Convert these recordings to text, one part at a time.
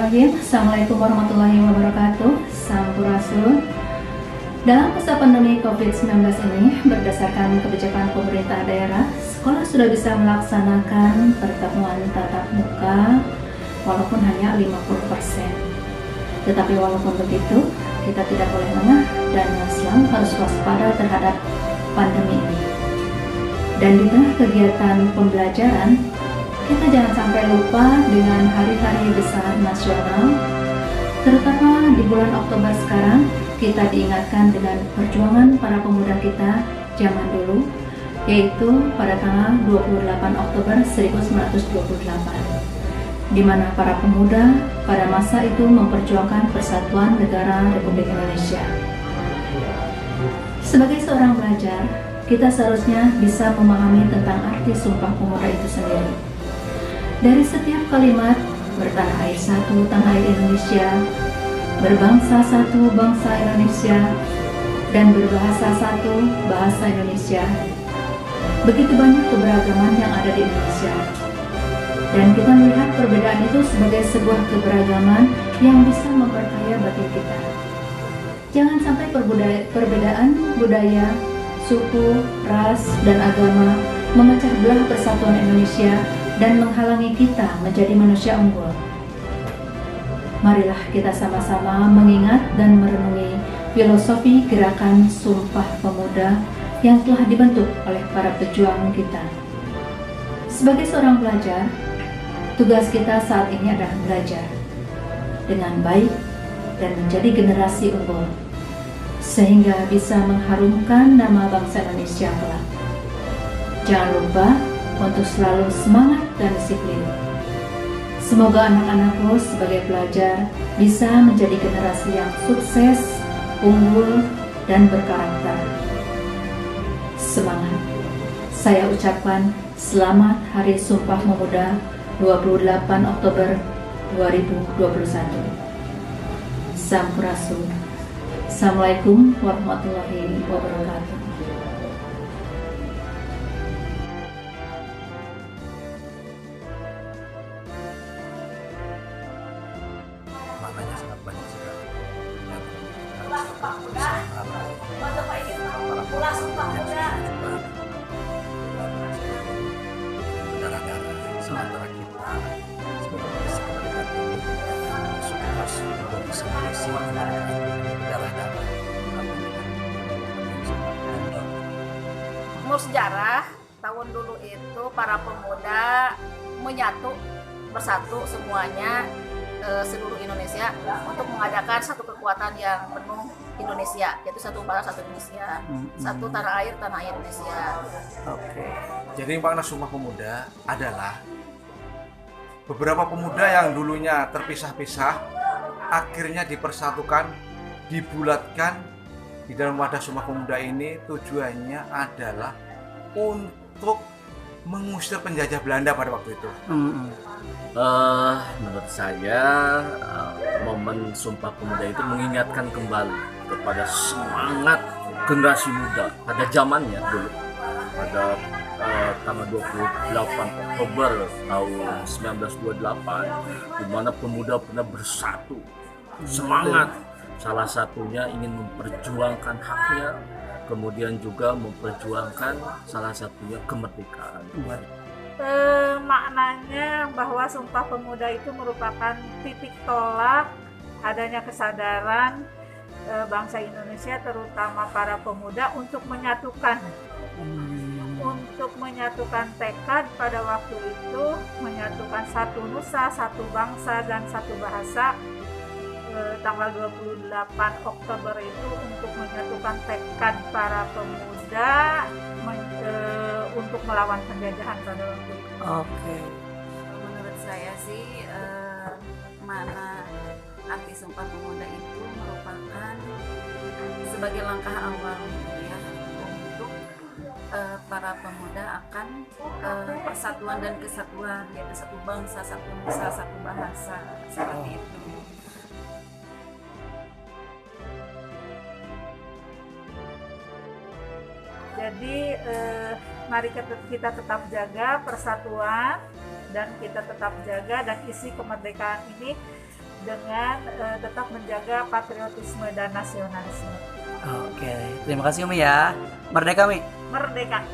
Bismillahirrahmanirrahim. Assalamualaikum warahmatullahi wabarakatuh. Sampurasun. Dalam masa pandemi COVID-19 ini, berdasarkan kebijakan pemerintah daerah, sekolah sudah bisa melaksanakan pertemuan tatap muka walaupun hanya 50%. Tetapi walaupun begitu, kita tidak boleh lengah dan selalu harus waspada terhadap pandemi ini. Dan di tengah kegiatan pembelajaran, kita jangan sampai lupa dengan hari-hari besar nasional, terutama di bulan Oktober sekarang. Kita diingatkan dengan perjuangan para pemuda kita zaman dulu, yaitu pada tanggal 28 Oktober 1928, di mana para pemuda pada masa itu memperjuangkan persatuan negara Republik Indonesia. Sebagai seorang pelajar, kita seharusnya bisa memahami tentang arti Sumpah Pemuda itu sendiri. Dari setiap kalimat, bertanah air satu, tanah air Indonesia, berbangsa satu, bangsa Indonesia, dan berbahasa satu, bahasa Indonesia. Begitu banyak keberagaman yang ada di Indonesia. Dan kita melihat perbedaan itu sebagai sebuah keberagaman yang bisa memperkaya batin kita. Jangan sampai perbedaan budaya, suku, ras, dan agama memecah belah persatuan Indonesia dan menghalangi kita menjadi manusia unggul. Marilah kita sama-sama mengingat dan merenungi filosofi gerakan Sumpah Pemuda yang telah dibentuk oleh para pejuang kita. Sebagai seorang pelajar, tugas kita saat ini adalah belajar dengan baik dan menjadi generasi unggul, sehingga bisa mengharumkan nama bangsa Indonesia kelak. Jangan lupa untuk selalu semangat dan disiplin. Semoga anak-anakku sebagai pelajar bisa menjadi generasi yang sukses, unggul, dan berkarakter. Semangat. Saya ucapkan selamat Hari Sumpah Pemuda 28 Oktober 2021. Sampurasun. Assalamualaikum warahmatullahi wabarakatuh. Maknanya sangat banyak sekali. Berdarah-darah sementara kita sebagai manusia ini sukses untuk bisa mengisi berdarah-darah. Menurut sejarah, tahun dulu itu para pemuda menyatu bersatu semuanya seluruh Indonesia untuk mengadakan satu kekuatan yang penuh Indonesia, yaitu satu bangsa satu Indonesia, satu tanah air Indonesia. Oke. Jadi makna Sumpah Pemuda adalah beberapa pemuda yang dulunya terpisah-pisah akhirnya dipersatukan, dibulatkan di dalam wadah Sumpah Pemuda ini. Tujuannya adalah untuk mengusir penjajah Belanda pada waktu itu. Menurut saya momen Sumpah Pemuda itu mengingatkan kembali kepada semangat generasi muda pada zamannya dulu, pada tanggal 28 Oktober tahun 1928, di mana pemuda pernah bersatu semangat, salah satunya ingin memperjuangkan haknya, kemudian juga memperjuangkan salah satunya kemerdekaan. Maknanya bahwa Sumpah Pemuda itu merupakan titik tolak adanya kesadaran bangsa Indonesia, terutama para pemuda, untuk menyatukan tekad pada waktu itu, menyatukan satu nusa, satu bangsa, dan satu bahasa. Tanggal 28 Oktober itu untuk menyatukan tekad para pemuda untuk melawan penjajahan pada waktu itu. Oke. Menurut saya sih mana arti Sumpah Pemuda itu merupakan sebagai langkah awal ya untuk para pemuda akan persatuan dan kesatuan, yaitu satu bangsa, satu nusa, satu bahasa, seperti itu. Jadi mari kita tetap jaga persatuan dan kita tetap jaga dan isi kemerdekaan ini dengan tetap menjaga patriotisme dan nasionalisme. Oke, terima kasih Umi ya. Merdeka Mi. Merdeka.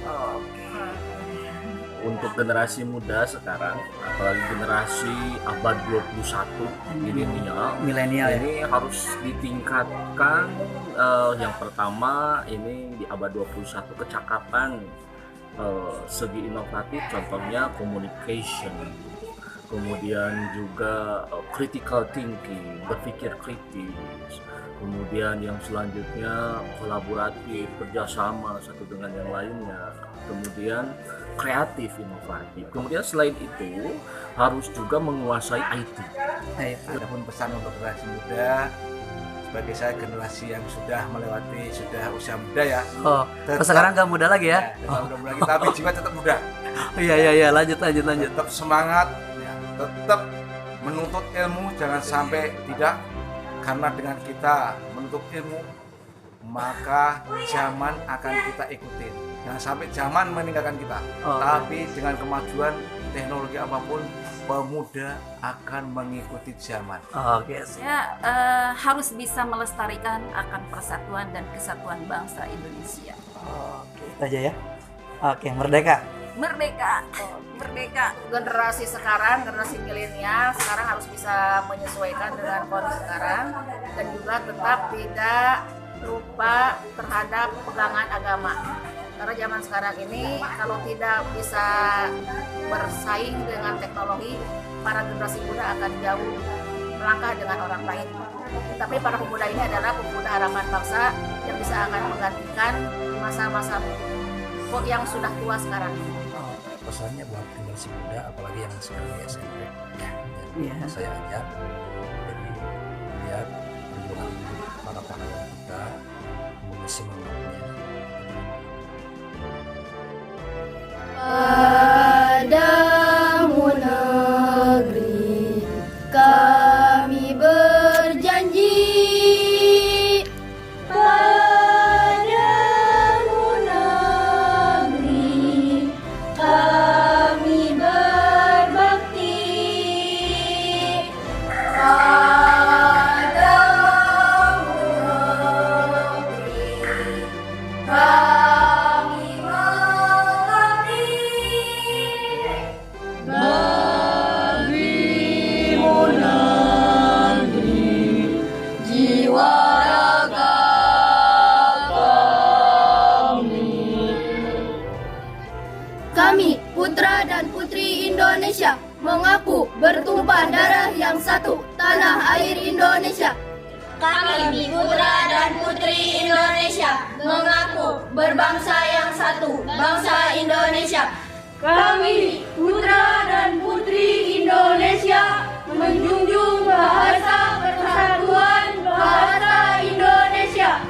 Untuk generasi muda sekarang, apalagi generasi abad 21 Milenial ya. ini harus ditingkatkan. Yang pertama ini di abad 21 kecakapan segi inovatif, contohnya communication, kemudian juga critical thinking, berpikir kritis, kemudian yang selanjutnya kolaboratif, kerjasama satu dengan yang lainnya, kemudian kreatif, inovatif. Kemudian selain itu harus juga menguasai IT. Adapun pesan untuk generasi muda, sebagai saya generasi yang sudah melewati usia muda ya. Oh, sekarang gak muda lagi ya? Muda lagi, tapi jiwa tetap muda. Iya, lanjut. Tetap semangat, ya, tetap menuntut ilmu, jangan sampai tidak, karena dengan kita menuntut ilmu maka zaman akan kita ikutin. Jangan sampai zaman meninggalkan kita. Tapi dengan kemajuan teknologi apapun, pemuda akan mengikuti zaman. Oke. Ya, harus bisa melestarikan akan persatuan dan kesatuan bangsa Indonesia. Oke, itu aja ya. Oke, merdeka. Merdeka. Generasi sekarang, generasi milenial sekarang harus bisa menyesuaikan dengan kondisi sekarang dan juga tetap tidak lupa terhadap pegangan agama. Karena zaman sekarang ini kalau tidak bisa bersaing dengan teknologi, para generasi muda akan jauh melangkah dengan orang lain. Tapi para pemuda ini adalah pemuda harapan bangsa yang bisa akan menggantikan masa-masa yang sudah tua sekarang. Pesannya buat generasi muda, apalagi yang sekarang di SMP ya, saya ajak jadi lihat perjuangan hidup para pahlawan kita, kemudian semangatnya. Padamu negeri kami berjanji, padamu negeri kami berbakti, padamu negeri kami mengabdi, bagimu negeri jiwa raga kami, putra dan putri Indonesia, mengaku bertumpah darah yang satu, tanah air Indonesia. Kami, putra dan putri Indonesia, mengaku berbangsa yang satu, bangsa Indonesia. Kami, putra dan putri Indonesia, menjunjung bahasa persatuan bahasa Indonesia.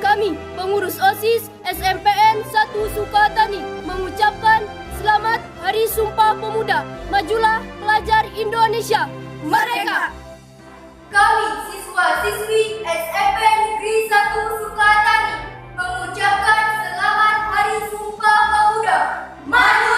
Kami, pengurus OSIS SMPN 1 Sukatani, mengucapkan selamat Hari Sumpah Pemuda. Majulah pelajar Indonesia. Merdeka! Kami, siswa-siswi SMP Negeri 1 Sukatani, mengucapkan selamat Hari Sumpah Pemuda. Maju!